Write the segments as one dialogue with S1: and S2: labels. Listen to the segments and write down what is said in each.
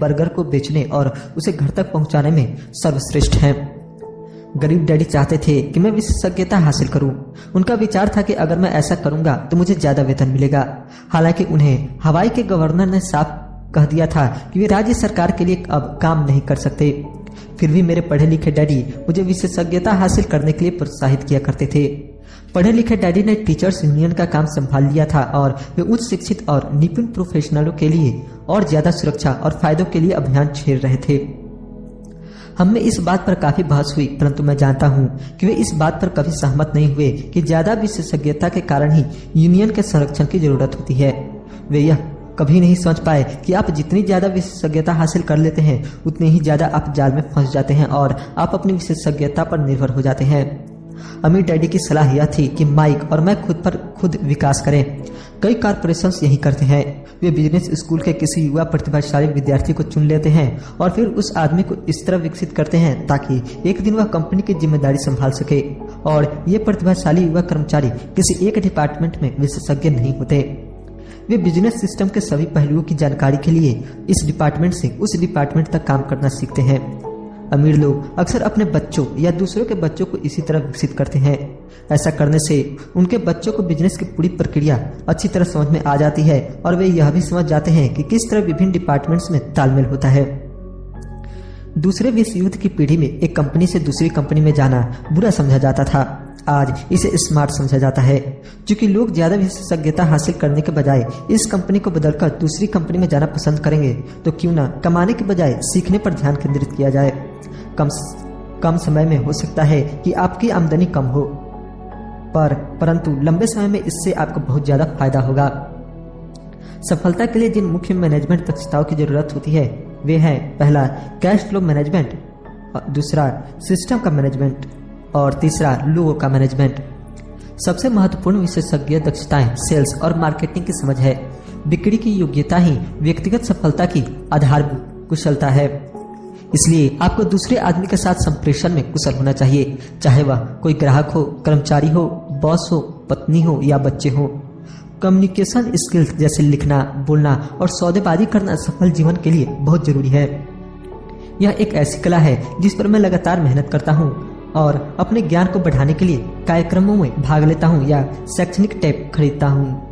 S1: Burger को बेचने और उसे घर तक पहुंचाने में सर्वश्रेष्ठ हैं। गरीब डैडी चाहते थे कि मैं विशेषज्ञता हासिल करूं। उनका विचार था कि अगर मैं ऐसा करूंगा तो मुझे ज्यादा वेतन मिलेगा। हालांकि उन्हें हवाई के गवर्नर ने साफ कह दिया था कि वे राज्य सरकार के लिए अब काम नहीं कर सकते। फिर भी मेरे पढ़े लिखे डैडी मुझे विशेषज्ञता हासिल करने के लिए प्रोत्साहित किया करते थे। पढ़े लिखे डैडी ने टीचर्स यूनियन का काम संभाल लिया था और वे उच्च शिक्षित और निपुण प्रोफेशनलों के लिए और ज्यादा सुरक्षा और फायदों के लिए अभियान छेड़ रहे थे। हम में इस बात पर काफी बहस हुई, परंतु मैं जानता हूं कि वे इस बात पर कभी सहमत नहीं हुए कि ज्यादा विशेषज्ञता के कारण ही यूनियन के संरक्षण की जरूरत होती है। वे यह कभी नहीं समझ पाए कि आप जितनी ज्यादा विशेषज्ञता हासिल कर लेते हैं उतने ही ज्यादा आप जाल में फंस जाते हैं और आप अपनी विशेषज्ञता पर निर्भर हो जाते हैं। अमीर डैडी की सलाह यह थी कि माइक और मैं खुद पर खुद विकास करें। कई कॉर्पोरेशंस यही करते हैं। वे बिजनेस स्कूल के किसी युवा प्रतिभाशाली विद्यार्थी को चुन लेते हैं और फिर उस आदमी को इस तरह विकसित करते हैं ताकि एक दिन वह कंपनी की जिम्मेदारी संभाल सके। और ये प्रतिभाशाली युवा कर्मचारी किसी एक डिपार्टमेंट में विशेषज्ञ नहीं होते। वे बिजनेस सिस्टम के सभी पहलुओं की जानकारी के लिए इस डिपार्टमेंट से उस डिपार्टमेंट तक काम करना सीखते हैं। अमीर लोग अक्सर अपने बच्चों या दूसरों के बच्चों को इसी तरह विकसित करते हैं। ऐसा करने से उनके बच्चों को बिजनेस की पूरी प्रक्रिया अच्छी तरह समझ में आ जाती है और वे यह भी समझ जाते हैं कि किस तरह विभिन्न डिपार्टमेंट्स में तालमेल होता है। दूसरे विश्व युद्ध की पीढ़ी में एक कंपनी से दूसरी कंपनी में जाना बुरा समझा जाता था। आज इसे स्मार्ट समझा जाता है। क्योंकि लोग ज्यादा विशेषज्ञता हासिल करने के बजाय इस कंपनी को बदलकर दूसरी कंपनी में जाना पसंद करेंगे, तो क्यों ना कमाने के बजाय सीखने पर ध्यान केंद्रित किया जाए। कम समय में हो सकता है कि आपकी आमदनी कम हो, परंतु लंबे समय में इससे आपको बहुत ज्यादा फायदा होगा। सफलता के लिए जिन मुख्य मैनेजमेंट दक्षताओं की जरूरत होती है वे हैं, पहला कैश फ्लो मैनेजमेंट, दूसरा सिस्टम का मैनेजमेंट और तीसरा लोगों का मैनेजमेंट। सबसे महत्वपूर्ण विशेषज्ञ दक्षताएं सेल्स और मार्केटिंग की समझ है। बिक्री की योग्यता ही व्यक्तिगत सफलता की आधारभूत कुशलता है। इसलिए आपको दूसरे आदमी के साथ संप्रेषण में कुशल होना चाहिए, चाहे वह कोई ग्राहक हो, कर्मचारी हो, बॉस हो, पत्नी हो या बच्चे हो। कम्युनिकेशन स्किल्स जैसे लिखना, बोलना और सौदेबाजी करना सफल जीवन के लिए बहुत जरूरी है। यह एक ऐसी कला है जिस पर मैं लगातार मेहनत करता हूँ और अपने ज्ञान को बढ़ाने के लिए कार्यक्रमों में भाग लेता हूँ या शैक्षणिक टेप खरीदता हूँ।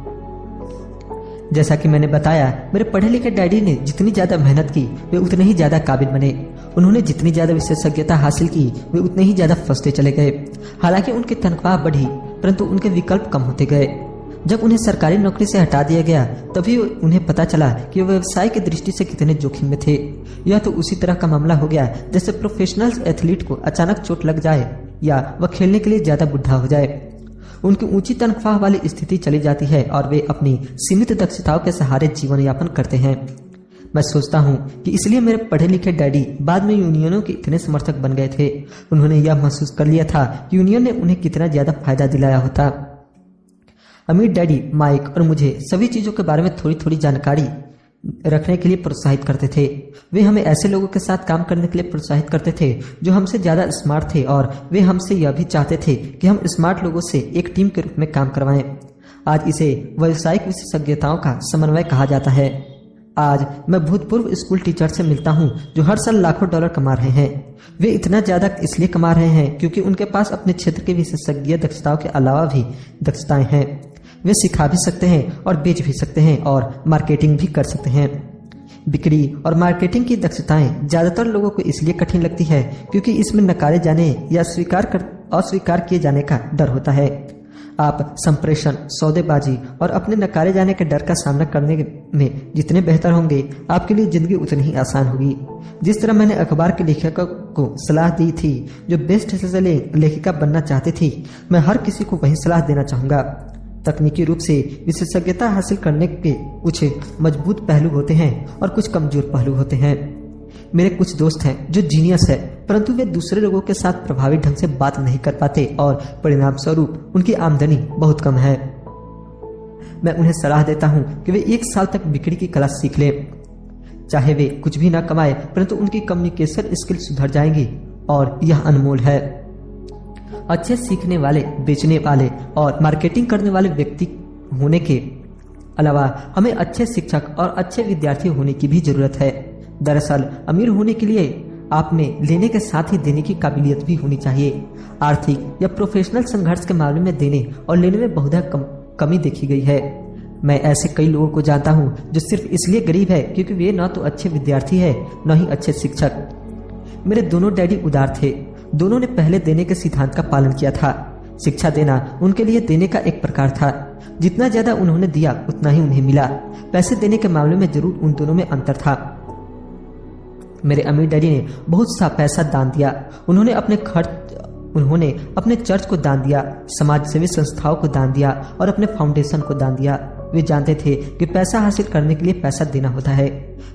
S1: जैसा कि मैंने बताया, मेरे पढ़े लिखे डैडी ने जितनी ज्यादा मेहनत की वे उतने ही ज्यादा काबिल बने। उन्होंने जितनी ज्यादा विशेषज्ञता हासिल की वे उतने ही ज्यादा फंसते चले गए। हालांकि उनकी तनख्वाह बढ़ी, परंतु उनके विकल्प कम होते गए। जब उन्हें सरकारी नौकरी से हटा दिया गया तभी उन्हें पता चला कि वे व्यवसाय की दृष्टि से कितने जोखिम में थे। यह तो उसी तरह का मामला हो गया जैसे प्रोफेशनल एथलीट को अचानक चोट लग जाए या वह खेलने के लिए ज्यादा बुढ़ा हो जाए। उनकी ऊंची तनख्वाह वाली स्थिति चली जाती है और वे अपनी सीमित दक्षताओं के सहारे जीवन यापन करते हैं। मैं सोचता हूँ कि इसलिए मेरे पढ़े लिखे डैडी बाद में यूनियनों के इतने समर्थक बन गए थे। उन्होंने यह महसूस कर लिया था कि यूनियन ने उन्हें कितना ज्यादा फायदा दिलाया होता। अमीर डैडी माइक और मुझे सभी चीजों के बारे में थोड़ी थोड़ी जानकारी रखने के लिए प्रोत्साहित करते थे। वे हमें ऐसे लोगों के साथ काम करने के लिए प्रोत्साहित करते थे जो हमसे ज्यादा स्मार्ट थे और वे हमसे यह भी चाहते थे कि हम स्मार्ट लोगों से एक टीम के रूप में काम करवाएं। आज इसे व्यावसायिक विशेषज्ञताओं का समन्वय कहा जाता है। आज मैं भूतपूर्व स्कूल टीचर से मिलता हूं जो हर साल लाखों डॉलर कमा रहे हैं। वे इतना ज्यादा इसलिए कमा रहे हैं क्योंकि उनके पास अपने क्षेत्र के विशेषज्ञ दक्षताओं के अलावा भी दक्षताएं हैं। वे सिखा भी सकते हैं और बेच भी सकते हैं और मार्केटिंग भी कर सकते हैं। बिक्री और मार्केटिंग की दक्षताएं ज्यादातर लोगों को इसलिए कठिन लगती है क्योंकि इसमें नकारे जाने या अस्वीकार किए जाने का डर होता है। आप संप्रेषण, सौदेबाजी और अपने नकारे जाने के डर का सामना करने में जितने बेहतर होंगे आपके लिए जिंदगी उतनी ही आसान होगी। जिस तरह मैंने अखबार के लेखकों को सलाह दी थी जो बेस्ट सेलर लेखिका बनना चाहती थी, मैं हर किसी को वही सलाह देना चाहूंगा। तकनीकी रूप से विशेषज्ञता हासिल करने के कुछ मजबूत पहलू होते हैं और कुछ कमजोर पहलू होते हैं। मेरे कुछ दोस्त हैं जो जीनियस है, परंतु वे दूसरे लोगों के साथ प्रभावी ढंग से बात नहीं कर पाते और परिणाम स्वरूप उनकी आमदनी बहुत कम है। मैं उन्हें सलाह देता हूं कि वे 1 साल तक बिक्री की कला सीख लें। चाहे वे कुछ भी ना कमाए, परंतु उनकी कम्युनिकेशन स्किल सुधर जाएंगी और यह अनमोल है। अच्छे सीखने वाले, बेचने वाले और मार्केटिंग करने वाले व्यक्ति होने के अलावा हमें अच्छे शिक्षक और अच्छे विद्यार्थी होने की भी जरूरत है। दरअसल अमीर होने के लिए आप में लेने के साथ ही देने की काबिलियत भी होनी चाहिए। आर्थिक या प्रोफेशनल संघर्ष के मामले में देने और लेने में बहुधा कमी देखी गई है। मैं ऐसे कई लोगों को जानता हूँ जो सिर्फ इसलिए गरीब है क्योंकि वे न तो अच्छे विद्यार्थी है न ही अच्छे शिक्षक। मेरे दोनों डैडी उदार थे। दोनों ने पहले देने के सिद्धांत का पालन किया था। शिक्षा देना उनके लिए देने का एक प्रकार था। जितना ज्यादा उन्होंने दिया उतना ही उन्हें मिला। पैसे देने के मामले में जरूर उन दोनों में अंतर था। मेरे अमीर डैडी ने बहुत सा पैसा दान दिया। उन्होंने अपने चर्च को दान दिया, समाज सेवी संस्थाओं को दान दिया और अपने फाउंडेशन को दान दिया। वे जानते थे कि पैसा हासिल करने के लिए पैसा देना होता है।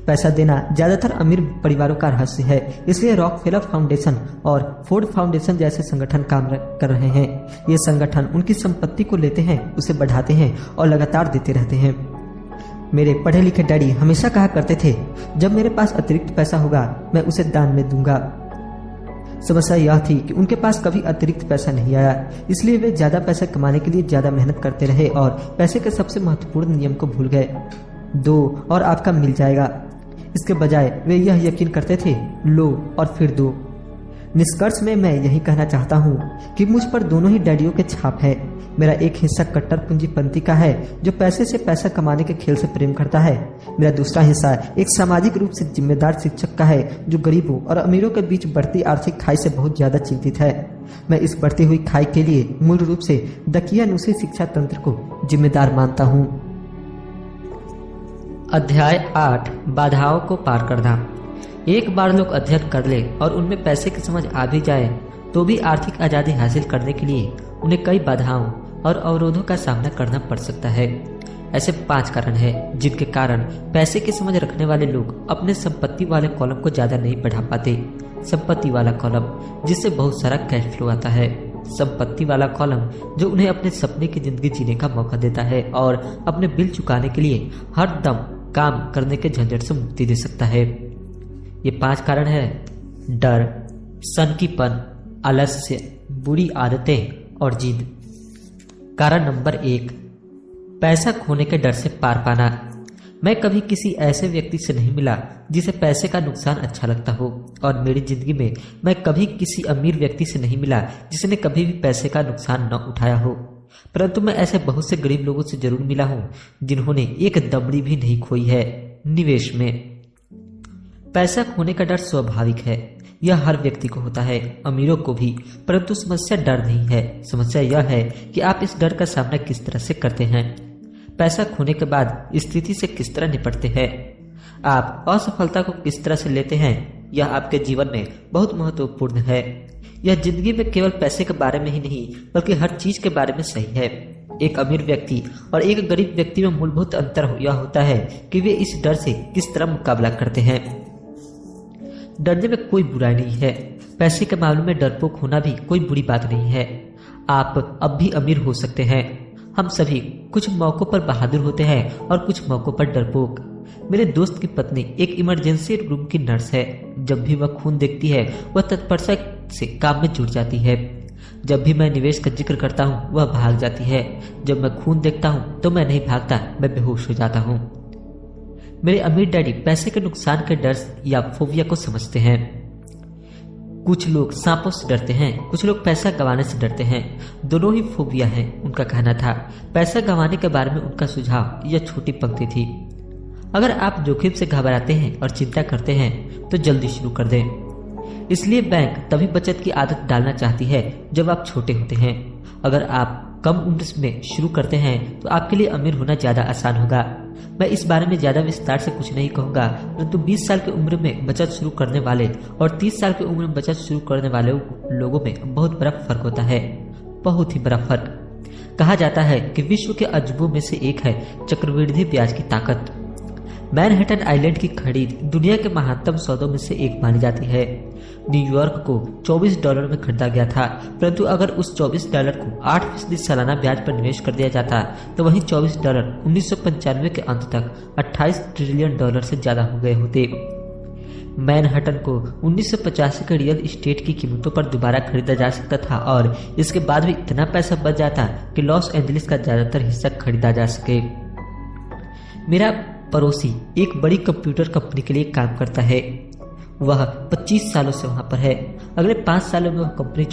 S1: पैसा देना ज्यादातर अमीर परिवारों का रहस्य है, इसलिए रॉकफेलर फाउंडेशन और फोर्ड फाउंडेशन जैसे संगठन काम कर रहे हैं। ये संगठन उनकी संपत्ति को लेते हैं, उसे बढ़ाते हैं और लगातार देते रहते हैं। मेरे पढ़े लिखे डैडी हमेशा कहा करते थे, जब मेरे पास अतिरिक्त पैसा होगा मैं उसे दान में दूंगा। समस्या यह थी कि उनके पास कभी अतिरिक्त पैसा नहीं आया, इसलिए वे ज्यादा पैसा कमाने के लिए ज्यादा मेहनत करते रहे और पैसे के सबसे महत्वपूर्ण नियम को भूल गए, दो और आपका मिल जाएगा। इसके बजाय वे यह यकीन करते थे, लो और फिर दो। निष्कर्ष में मैं यही कहना चाहता हूँ कि मुझ पर दोनों ही डैडियों के छाप है। मेरा एक हिस्सा कट्टर पूंजीपति का है जो पैसे से पैसा कमाने के खेल से प्रेम करता है। मेरा दूसरा हिस्सा एक सामाजिक रूप से जिम्मेदार शिक्षक का है जो गरीबों और अमीरों के बीच बढ़ती आर्थिक खाई से बहुत ज्यादा चिंतित है। मैं इस बढ़ती हुई खाई के लिए मूल रूप से दकियानुसी शिक्षा तंत्र को जिम्मेदार मानता हूँ।
S2: अध्याय 8 बाधाओं को पार करना। एक बार लोग अध्ययन कर ले और उनमें पैसे की समझ आ भी जाए तो भी आर्थिक आजादी हासिल करने के लिए उन्हें कई बाधाओं और अवरोधों का सामना करना पड़ सकता है। ऐसे 5 कारण हैं जिनके कारण पैसे की समझ रखने वाले लोग अपने संपत्ति वाले कॉलम को ज्यादा नहीं बढ़ा पाते। संपत्ति वाला कॉलम, जिससे बहुत सारा कैश फ्लो आता है। संपत्ति वाला कॉलम जो उन्हें अपने सपने की जिंदगी जीने का मौका देता है और अपने बिल चुकाने के लिए हर दम काम करने के झंझट से मुक्ति दे सकता है। ये 5 कारण है: डर, सनकीपन, आलस्य, बुरी आदतें और जिद। कारण नंबर 1, पैसा खोने के डर से पार पाना। मैं कभी किसी ऐसे व्यक्ति से नहीं मिला जिसे पैसे का नुकसान अच्छा लगता हो, और मेरी जिंदगी में मैं कभी किसी अमीर व्यक्ति से नहीं मिला जिसने कभी भी पैसे का नुकसान न उठाया हो। परंतु मैं ऐसे बहुत से गरीब लोगों से जरूर मिला हूं जिन्होंने एक दमड़ी भी नहीं खोई है निवेश में। पैसा खोने का डर स्वाभाविक है, यह हर व्यक्ति को होता है, अमीरों को भी। परंतु समस्या डर नहीं है, समस्या यह है कि आप इस डर का सामना किस तरह से करते हैं। पैसा खोने के बाद स्थिति से किस तरह निपटते हैं। आप असफलता को किस तरह से लेते हैं, यह आपके जीवन में बहुत महत्वपूर्ण है। यह जिंदगी में केवल पैसे के बारे में ही नहीं बल्कि हर चीज के बारे में सही है। एक अमीर व्यक्ति और एक गरीब व्यक्ति में मूलभूत अंतर यह होता है कि वे इस डर से किस तरह मुकाबला करते हैं। डरने में कोई बुराई नहीं है। पैसे के मामले में डरपोक होना भी कोई बुरी बात नहीं है। आप अब भी अमीर हो सकते हैं। हम सभी कुछ मौकों पर बहादुर होते हैं और कुछ मौकों पर डरपोक। मेरे दोस्त की पत्नी एक इमरजेंसी रूम की नर्स है। जब भी वह खून देखती है वह तत्परता से काम में जुट जाती है। जब भी मैं निवेश का जिक्र करता हूँ वह भाग जाती है। जब मैं खून देखता हूँ तो मैं नहीं भागता, मैं बेहोश हो जाता हूँ। मेरे अमीर डैडी पैसे के नुकसान के डर या फोबिया को समझते हैं। कुछ लोग सांपों से डरते हैं, कुछ लोग पैसा गंवाने से डरते हैं। दोनों ही फोबिया हैं, उनका कहना था। पैसा गंवाने के बारे में उनका सुझाव यह छोटी पंक्ति थी: अगर आप जोखिम से घबराते हैं और चिंता करते हैं तो जल्दी शुरू कर दें। इसलिए बैंक तभी बचत की आदत डालना चाहती है जब आप छोटे होते हैं। अगर आप कम उम्र में शुरू करते हैं तो आपके लिए अमीर होना ज्यादा आसान होगा। मैं इस बारे में ज्यादा विस्तार से कुछ नहीं कहूंगा, परंतु 20 साल की उम्र में बचत शुरू करने वाले और 30 साल की उम्र में बचत शुरू करने वाले लोगों में बहुत बड़ा फर्क होता है, बहुत ही बड़ा फर्क। कहा जाता है कि विश्व के अजूबों में से एक है चक्रवृद्धि ब्याज की ताकत। मैनहट्टन आइलैंड की खरीद दुनिया के महानतम सौदों में से एक मानी जाती है। न्यूयॉर्क को $24 में खरीदा गया था, परंतु अगर उस $24 को 8% सालाना ब्याज पर निवेश कर दिया जाता तो वही $24 1995 के अंत तक $28 ट्रिलियन से ज्यादा हो गए होते। मैनहट्टन को 1985 के रियल एस्टेट की कीमतों पर दोबारा खरीदा जा सकता था और इसके बाद भी इतना पैसा बच जाता कि लॉस एंजलिस का ज्यादातर हिस्सा खरीदा जा सके। मेरा पड़ोसी एक बड़ी कंप्यूटर कंपनी के लिए काम करता है। वह 25 सालों से वहां पर है। अगले 5 सालों में वह कंपनी